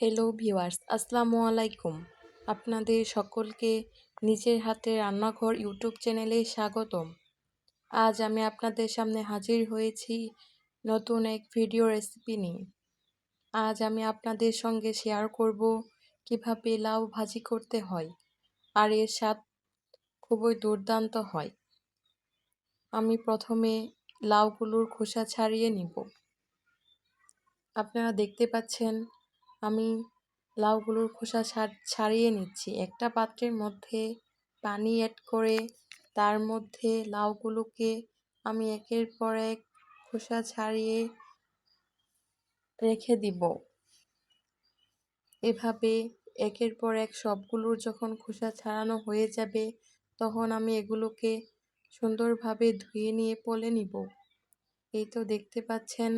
Hello viewers, আসসালামু আলাইকুম। আপনাদের সকলকে নিজের হাতে রান্নাঘর ইউটিউব চ্যানেলে স্বাগতম। আজ আমি আপনাদের সামনে হাজির হয়েছি নতুন এক ভিডিও রেসিপি নিয়ে। আজ আমি আপনাদের সঙ্গে শেয়ার করব কিভাবে লাউ ভাজি করতে হয়, আর এর স্বাদ খুবই দুর্দান্ত হয়। আমি প্রথমে লাউগুলোর খোসা ছাড়িয়ে নিব। আপনারা দেখতে পাচ্ছেন আমি লাউগুলোর খোসা ছাড়িয়ে নিচ্ছি। একটা পাত্রের মধ্যে পানি অ্যাড করে তার মধ্যে লাউগুলোকে আমি একের পর এক খোসা ছাড়িয়ে রেখে দিব। এভাবে একের পর এক সবগুলোর যখন খোসা ছাড়ানো হয়ে যাবে, তখন আমি এগুলোকে সুন্দরভাবে ধুয়ে নিয়ে পলে নিব। এই তো দেখতে পাচ্ছেন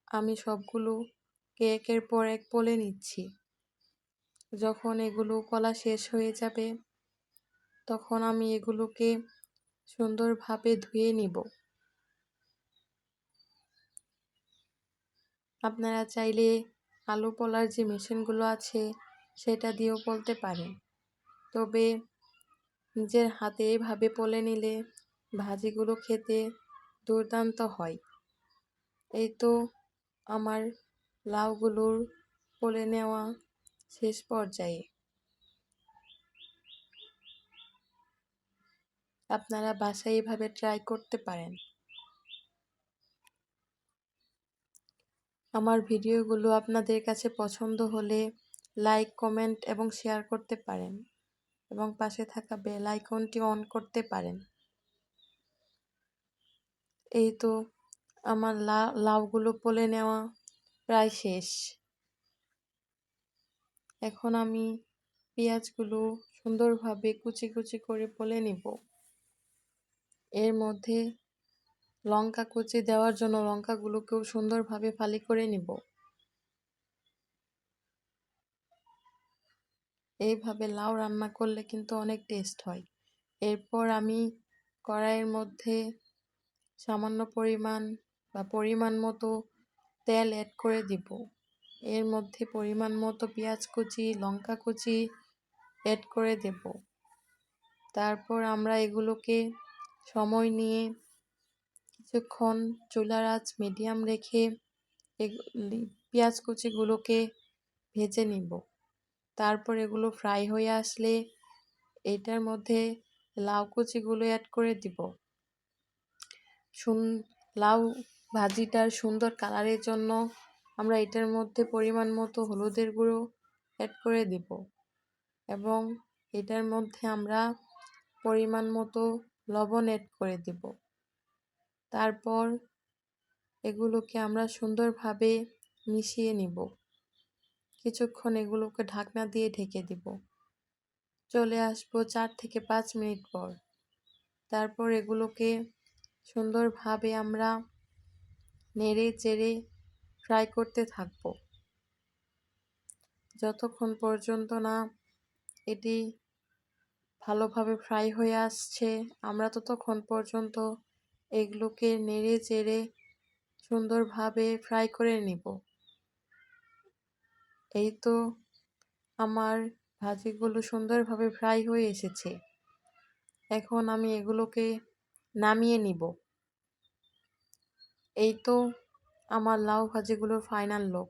আমি সবগুলোকে একের পর এক পলে নিচ্ছি। যখন এগুলো পলা শেষ হয়ে যাবে, তখন আমি এগুলোকে সুন্দরভাবে ধুয়ে নিব। আপনারা চাইলে আলু পলার যে মেশিনগুলো আছে সেটা দিয়েও পলতে পারেন, তবে নিজের হাতে এভাবে পলে নিলে ভাজিগুলো খেতে দুর্দান্ত হয়। এই তো আমার লাউগুলোর পলে নেওয়া শেষ পর্যায়ে। আপনারা বাসায় এভাবে ট্রাই করতে পারেন। আমার ভিডিওগুলো আপনাদের কাছে পছন্দ হলে লাইক, কমেন্ট এবং শেয়ার করতে পারেন এবং পাশে থাকা বেল আইকনটি অন করতে পারেন। এই তো আমার লাউগুলো পলে নেওয়া প্রায় শেষ। এখন আমি পেঁয়াজগুলো সুন্দরভাবে কুচি কুচি করে পলে নিব। এর মধ্যে লঙ্কা কুচি দেওয়ার জন্য লঙ্কাগুলোকেও সুন্দরভাবে ফালি করে নিব। এইভাবে লাউ রান্না করলে কিন্তু অনেক টেস্ট হয়। এরপর আমি কড়াইয়ের মধ্যে সামান্য পরিমাণ মতো তেল অ্যাড করে দিব। এর মধ্যে পরিমাণ মতো পেঁয়াজ কুচি, লঙ্কা কুচি অ্যাড করে দেব। তারপর আমরা এগুলোকে সময় নিয়ে কিছুক্ষণ চুলার আঁচ মিডিয়াম রেখে পেঁয়াজ কুচিগুলোকে ভেজে নিব। তারপর এগুলো ফ্রাই হয়ে আসলে এটার মধ্যে লাউ কুচিগুলো অ্যাড করে দিব। লাউ ভাজিটার সুন্দর কালারের জন্য আমরা এটার মধ্যে পরিমাণ মতো হলুদের গুঁড়ো অ্যাড করে দিব এবং এটার মধ্যে আমরা পরিমাণ মতো লবণ অ্যাড করে দিব। তারপর এগুলোকে আমরা সুন্দরভাবে মিশিয়ে নিব। কিছুক্ষণ এগুলোকে ঢাকনা দিয়ে ঢেকে দিব। চলে আসবো 4 থেকে 5 মিনিট পর। তারপর এগুলোকে সুন্দরভাবে আমরা নেড়ে চেড়ে ফ্রাই করতে থাকব। যতক্ষণ পর্যন্ত না এটি ভালোভাবে ফ্রাই হয়ে আসছে, আমরা ততক্ষণ পর্যন্ত এগুলোকে নেড়ে চেড়ে সুন্দরভাবে ফ্রাই করে নিব। এই তো আমার ভাজিগুলো সুন্দরভাবে ফ্রাই হয়ে এসেছে। এখন আমি এগুলোকে নামিয়ে নিব। এই তো আমার লাউ ভাজিগুলোর ফাইনাল লুক।